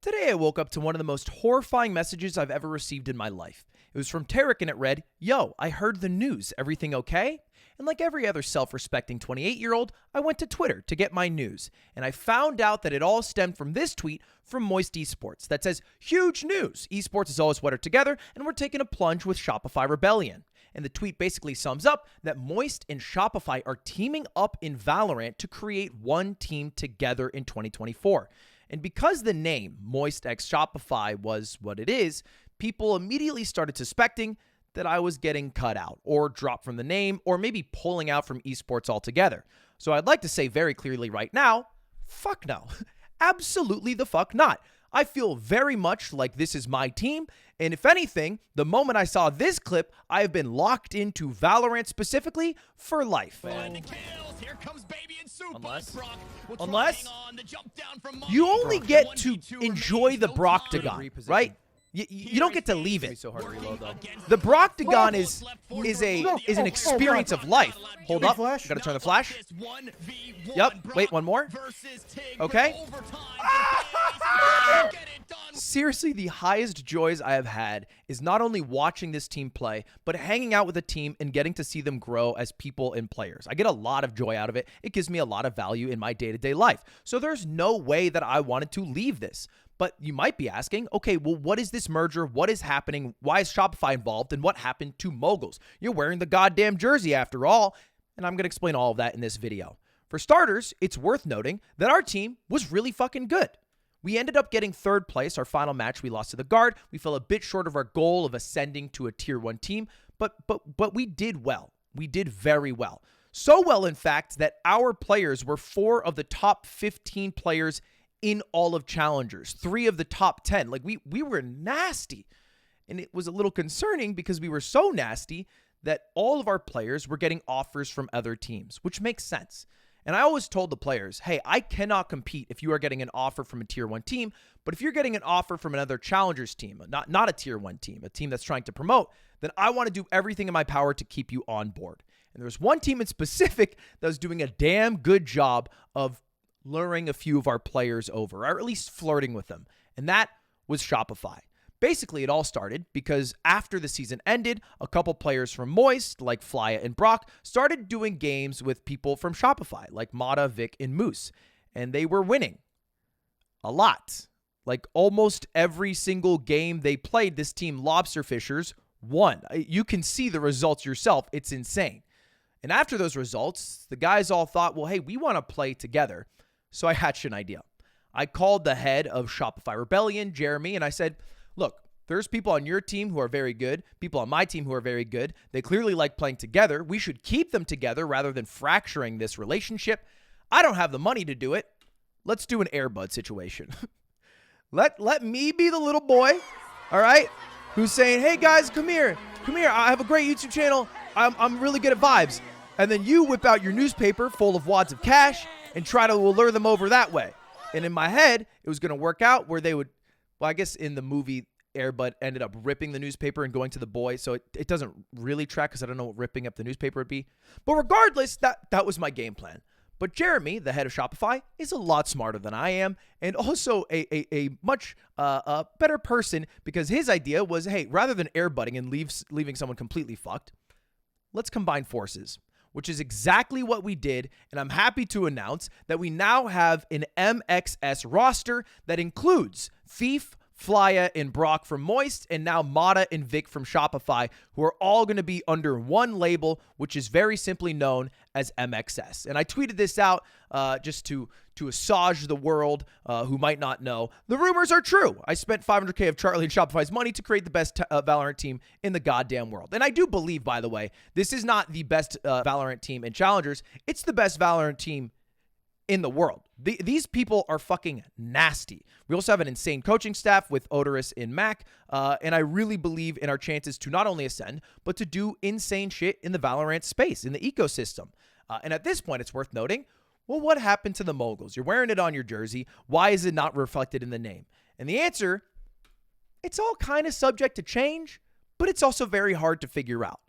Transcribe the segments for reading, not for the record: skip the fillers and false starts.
Today I woke up to one of the most horrifying messages I've ever received in my life. It was from Tarek and it read, "Yo, I heard the news. Everything okay?" And like every other self-respecting 28-year-old, I went to Twitter to get my news. And I found out that it all stemmed from this tweet from Moist Esports that says, "Huge news. Esports is always wetter together and we're taking a plunge with Shopify Rebellion." And the tweet basically sums up that Moist and Shopify are teaming up in Valorant to create one team together in 2024. And because the name Moist x Shopify was what it is, people immediately started suspecting that I was getting cut out or dropped from the name or maybe pulling out from esports altogether. So I'd like to say very clearly right now, fuck no. Absolutely the fuck not. I feel very much like this is my team, and if anything, the moment I saw this clip, I have been locked into Valorant specifically for life. Unless you only get to enjoy the Broctagon, right? You don't get to leave it. The Broctagon is an experience of life. Hold up. Gotta turn the flash. Yep. Wait, one more. Okay. Seriously, the highest joys I have had is not only watching this team play, but hanging out with a team and getting to see them grow as people and players. I get a lot of joy out of it. It gives me a lot of value in my day-to-day life. So there's no way that I wanted to leave this. But you might be asking, okay, well, what is this merger? What is happening? Why is Shopify involved? And what happened to Moguls? You're wearing the goddamn jersey after all. And I'm going to explain all of that in this video. For starters, it's worth noting that our team was really fucking good. We ended up getting third place. Our final match, we lost to the Guard. We fell a bit short of our goal of ascending to a tier 1 team, but we did well. We did very well. So well, in fact, that our players were 4 of the top 15 players in all of Challengers, 3 of the top 10. Like we were nasty. And it was a little concerning because we were so nasty that all of our players were getting offers from other teams, which makes sense. And I always told the players, hey, I cannot compete if you are getting an offer from a tier 1 team, but if you're getting an offer from another Challengers team, not a tier 1 team, a team that's trying to promote, then I want to do everything in my power to keep you on board. And there's one team in specific that was doing a damn good job of luring a few of our players over, or at least flirting with them, and that was Shopify. Basically, it all started because after the season ended, a couple players from Moist, like Flya and Brock, started doing games with people from Shopify, like Mata, Vic, and Moose, and they were winning a lot. Like almost every single game they played, this team, Lobster Fishers, won. You can see the results yourself. It's insane. And after those results, the guys all thought, well, hey, we want to play together. So I hatched an idea. I called the head of Shopify Rebellion, Jeremy, and I said, look, there's people on your team who are very good, people on my team who are very good. They clearly like playing together. We should keep them together rather than fracturing this relationship. I don't have the money to do it. Let's do an Airbud situation. Let me be the little boy, all right, who's saying, hey, guys, come here. I have a great YouTube channel. I'm really good at vibes. And then you whip out your newspaper full of wads of cash and try to lure them over that way. And in my head, it was going to work out where they would, well, I guess in the movie, Airbud ended up ripping the newspaper and going to the boy. So it doesn't really track because I don't know what ripping up the newspaper would be. But regardless, that was my game plan. But Jeremy, the head of Shopify, is a lot smarter than I am and also a much better person because his idea was, hey, rather than airbutting and leaving someone completely fucked, let's combine forces, which is exactly what we did, and I'm happy to announce that we now have an MXS roster that includes Thief, Flya, and Brock from Moist, and now Mata and Vic from Shopify, who are all going to be under one label, which is very simply known as MXS. And I tweeted this out just to assuage the world who might not know. The rumors are true. I spent $500K of Charlie and Shopify's money to create the best Valorant team in the goddamn world. And I do believe, by the way, this is not the best Valorant team in Challengers. It's the best Valorant team in the world. These people are fucking nasty. We also have an insane coaching staff with Odorous and Mac, and I really believe in our chances to not only ascend, but to do insane shit in the Valorant space, in the ecosystem. And at this point, it's worth noting, well, what happened to the Moguls? You're wearing it on your jersey. Why is it not reflected in the name? And the answer, it's all kind of subject to change, but it's also very hard to figure out.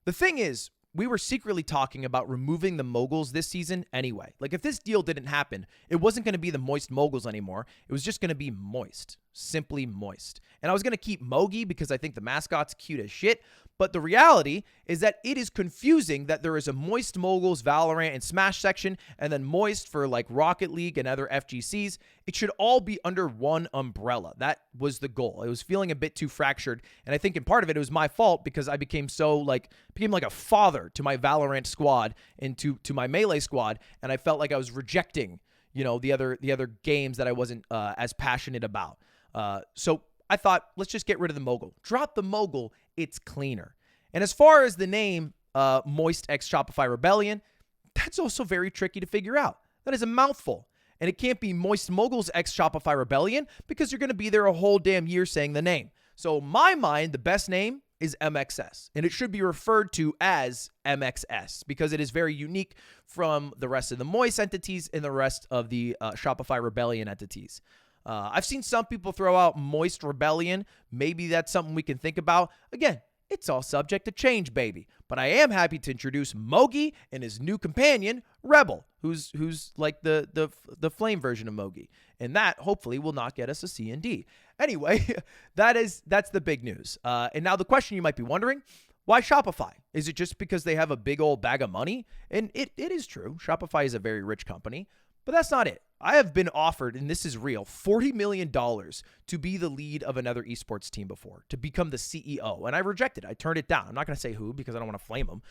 The thing is, we were secretly talking about removing the Moguls this season anyway. Like, if this deal didn't happen, it wasn't going to be the Moist Moguls anymore. It was just going to be Moist. Simply Moist. And I was going to keep Mogi because I think the mascot's cute as shit. But the reality is that it is confusing that there is a Moist Moguls, Valorant, and Smash section, and then Moist for like Rocket League and other FGCs. It should all be under one umbrella. That was the goal. It was feeling a bit too fractured, and I think in part of it was my fault because I became like a father to my Valorant squad and to my Melee squad, and I felt like I was rejecting, the other games that I wasn't as passionate about. So I thought, let's just get rid of the Mogul. Drop the Mogul. It's cleaner. And as far as the name Moist X Shopify Rebellion, that's also very tricky to figure out. That is a mouthful. And it can't be Moist Moguls X Shopify Rebellion because you're going to be there a whole damn year saying the name. So in my mind, the best name is MXS. And it should be referred to as MXS because it is very unique from the rest of the Moist entities and the rest of the Shopify Rebellion entities. I've seen some people throw out Moist Rebellion. Maybe that's something we can think about. Again, it's all subject to change, baby. But I am happy to introduce Mogi and his new companion, Rebel, who's like the flame version of Mogi. And that, hopefully, will not get us a C and D. Anyway, that's the big news. And now the question you might be wondering, why Shopify? Is it just because they have a big old bag of money? And it is true. Shopify is a very rich company. But that's not it. I have been offered, and this is real, $40 million to be the lead of another esports team before, to become the CEO. And I rejected. I turned it down. I'm not going to say who because I don't want to flame them.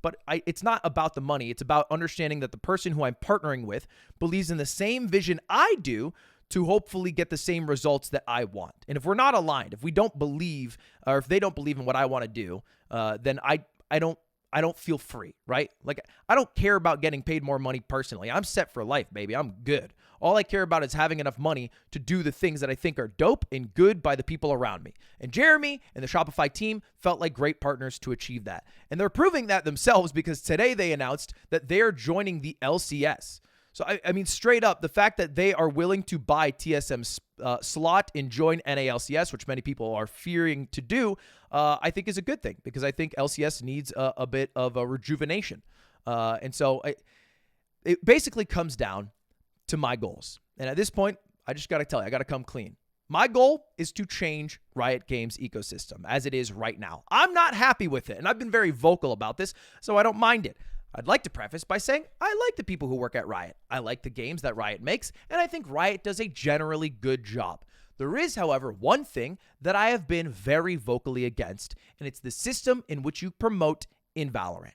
But it's not about the money. It's about understanding that the person who I'm partnering with believes in the same vision I do to hopefully get the same results that I want. And if we're not aligned, if we don't believe, or if they don't believe in what I want to do, then I don't feel free, right? Like, I don't care about getting paid more money personally. I'm set for life, baby. I'm good. All I care about is having enough money to do the things that I think are dope and good by the people around me. And Jeremy and the Shopify team felt like great partners to achieve that. And they're proving that themselves because today they announced that they're joining the LCS. So, I mean, straight up, the fact that they are willing to buy TSM's slot and join NALCS, which many people are fearing to do, I think is a good thing because I think LCS needs a bit of a rejuvenation. And so it basically comes down to my goals. And at this point, I just got to tell you, I got to come clean. My goal is to change Riot Games' ecosystem as it is right now. I'm not happy with it, and I've been very vocal about this, so I don't mind it. I'd like to preface by saying I like the people who work at Riot. I like the games that Riot makes, and I think Riot does a generally good job. There is, however, one thing that I have been very vocally against, and it's the system in which you promote in Valorant.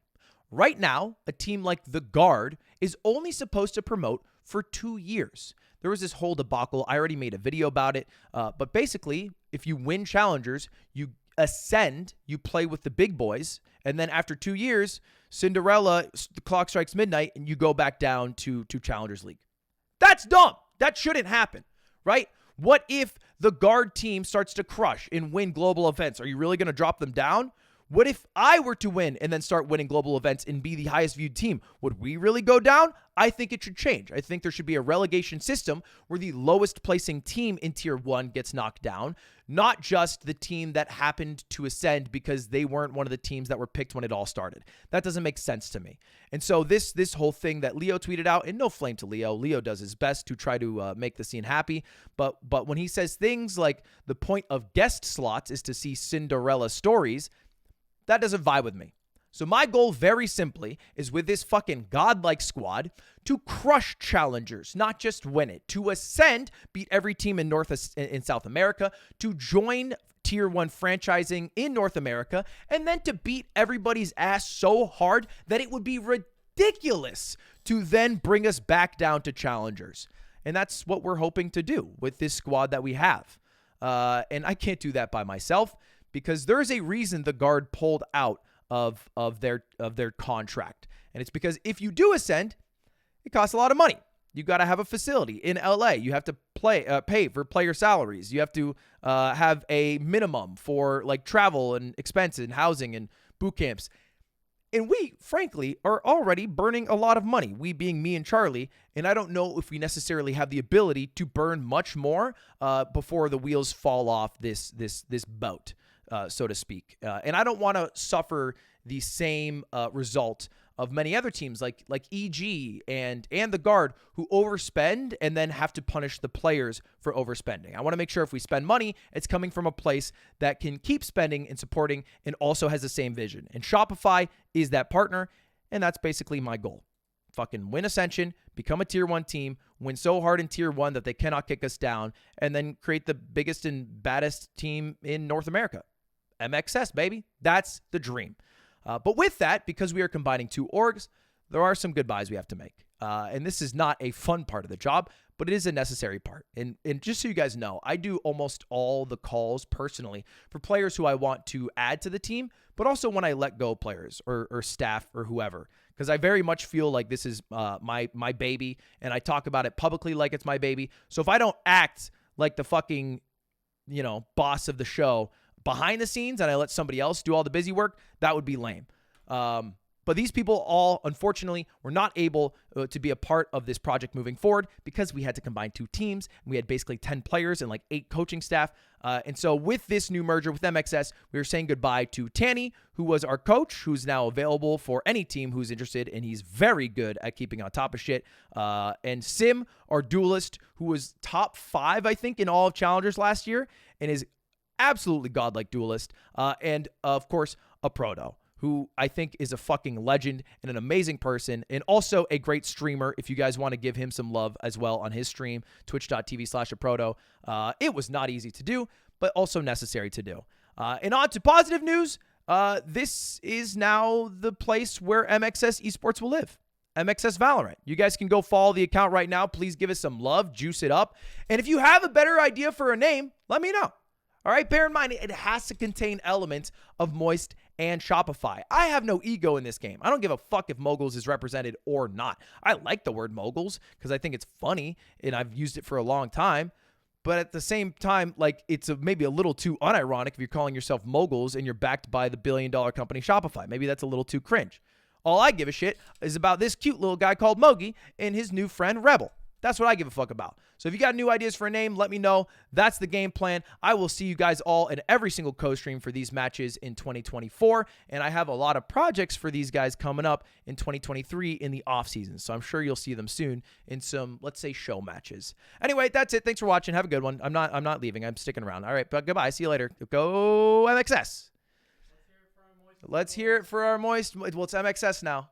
Right now, a team like The Guard is only supposed to promote for 2 years. There was this whole debacle. I already made a video about it, but basically, if you win challengers, you ascend, you play with the big boys, and then after 2 years, Cinderella, the clock strikes midnight, and you go back down to Challengers League. That's dumb. That shouldn't happen, right? What if the Guard team starts to crush and win global events? Are you really going to drop them down? What if I were to win and then start winning global events and be the highest viewed team? Would we really go down? I think it should change. I think there should be a relegation system where the lowest placing team in Tier 1 gets knocked down, not just the team that happened to ascend because they weren't one of the teams that were picked when it all started. That doesn't make sense to me. And so this whole thing that Leo tweeted out, and no flame to Leo. Leo does his best to try to make the scene happy. But when he says things like the point of guest slots is to see Cinderella stories, that doesn't vibe with me. So my goal, very simply, is with this fucking godlike squad to crush challengers, not just win it. To ascend, beat every team in South America, to join Tier 1 franchising in North America, and then to beat everybody's ass so hard that it would be ridiculous to then bring us back down to challengers. And that's what we're hoping to do with this squad that we have. And I can't do that by myself, because there's a reason the Guard pulled out of their contract. And it's because if you do ascend, it costs a lot of money. You got to have a facility in LA. You have to pay for player salaries. You have to have a minimum for like travel and expenses and housing and boot camps. And we, frankly, are already burning a lot of money, we being me and Charlie, and I don't know if we necessarily have the ability to burn much more before the wheels fall off this boat. So to speak. And I don't want to suffer the same result of many other teams like EG and the Guard, who overspend and then have to punish the players for overspending. I want to make sure if we spend money, it's coming from a place that can keep spending and supporting and also has the same vision. And Shopify is that partner, and that's basically my goal. Fucking win Ascension, become a tier 1 team, win so hard in tier 1 that they cannot kick us down, and then create the biggest and baddest team in North America. MXS, baby. That's the dream. But with that, because we are combining 2 orgs, there are some goodbyes we have to make. And this is not a fun part of the job, but it is a necessary part. And just so you guys know, I do almost all the calls personally for players who I want to add to the team, but also when I let go players or staff or whoever, because I very much feel like this is my baby, and I talk about it publicly like it's my baby. So if I don't act like the fucking, boss of the show behind the scenes and I let somebody else do all the busy work, that would be lame. But these people all, unfortunately, were not able to be a part of this project moving forward because we had to combine 2 teams. And we had basically 10 players and like 8 coaching staff. And so with this new merger with MXS, we were saying goodbye to Tanny, who was our coach, who's now available for any team who's interested, and he's very good at keeping on top of shit. And Sim, our duelist, who was top 5, I think, in all of Challengers last year, and is absolutely godlike duelist. And of course, a Proto, who I think is a fucking legend and an amazing person, and also a great streamer if you guys want to give him some love as well on his stream, twitch.tv/aproto. It was not easy to do, but also necessary to do. And on to positive news. This is now the place where MXS Esports will live. MXS Valorant. You guys can go follow the account right now. Please give us some love, juice it up. And if you have a better idea for a name, let me know. All right, bear in mind, it has to contain elements of Moist and Shopify. I have no ego in this game. I don't give a fuck if Moguls is represented or not. I like the word Moguls because I think it's funny, and I've used it for a long time. But at the same time, like, it's maybe a little too unironic if you're calling yourself Moguls and you're backed by the billion-dollar company Shopify. Maybe that's a little too cringe. All I give a shit is about this cute little guy called Mogi and his new friend Rebel. That's what I give a fuck about. So if you got new ideas for a name, let me know. That's the game plan. I will see you guys all in every single co-stream for these matches in 2024. And I have a lot of projects for these guys coming up in 2023 in the off season. So I'm sure you'll see them soon in some, let's say, show matches. Anyway, that's it. Thanks for watching. Have a good one. I'm not leaving. I'm sticking around. All right, but goodbye. See you later. Go MXS. Let's hear it for our Moist. Well, it's MXS now.